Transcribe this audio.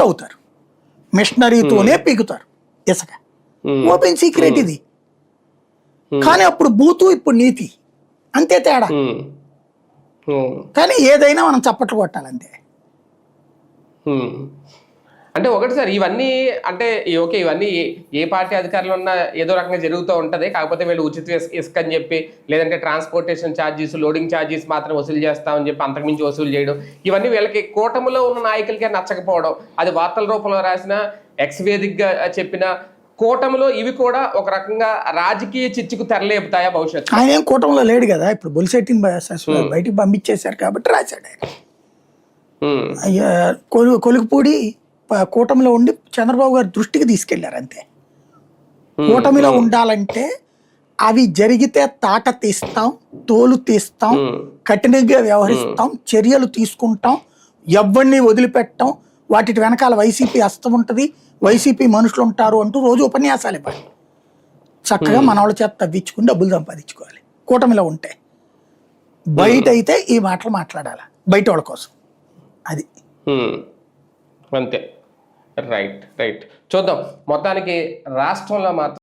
తవ్వుతారు, మిషనరీతోనే పీకుతారు ఇసుక. Open secret ఇది. కానీ అప్పుడు బూతు, ఇప్పుడు నీతి, అంతే తేడా. కానీ ఏదైనా మనం చప్పట్లు కొట్టాలంతే. అంటే ఒకటి సార్, ఇవన్నీ అంటే ఓకే, ఇవన్నీ ఏ పార్టీ అధికారులు ఉన్నా ఏదో రకంగా జరుగుతూ ఉంటది. కాకపోతే వీళ్ళు ఉచిత ఇసుక అని చెప్పి, లేదంటే ట్రాన్స్పోర్టేషన్ ఛార్జెస్, లోడింగ్ ఛార్జెస్ మాత్రం వసూలు చేస్తామని చెప్పి అంతకుమించి వసూలు చేయడం, ఇవన్నీ వీళ్ళకి కూటమిలో ఉన్న నాయకులకే నచ్చకపోవడం, అది వార్తల రూపంలో రాసిన, ఎక్స్ వేదికగా చెప్పిన, కూటమిలో ఇవి కూడా ఒక రకంగా రాజకీయ చిచ్చుకు తెరలేపుతాయా భవిష్యత్తు? ఆయన ఏం కూటమిలో లేడు కదా, ఇప్పుడు బొలిశెట్టిని బయటికి పంపించేశారు కాబట్టి రాశాడు ఆయన. కొలుకుపూడి కూటమిలో ఉండి చంద్రబాబు గారి దృష్టికి తీసుకెళ్లారు అంతే. కూటమిలో ఉండాలంటే అవి జరిగితే తాట తీస్తాం, తోలు తీస్తాం, కఠినంగా వ్యవహరిస్తాం, చర్యలు తీసుకుంటాం, ఎవరిని వదిలిపెట్టాం, వాటి వెనకాల వైసీపీ హస్తం ఉంటుంది, వైసీపీ మనుషులు ఉంటారు అంటూ రోజు ఉపన్యాసాలు ఇవ్వాలి. చక్కగా మన వాళ్ళ చేత తవ్వించుకుని డబ్బులు సంపాదించుకోవాలి కూటమిలో ఉంటే. బయట అయితే ఈ మాటలు మాట్లాడాలి బయట వాళ్ళ కోసం. అది అంతే. రైట్. చూద్దాం. మొత్తానికి రాష్ట్రంలో మాత్రం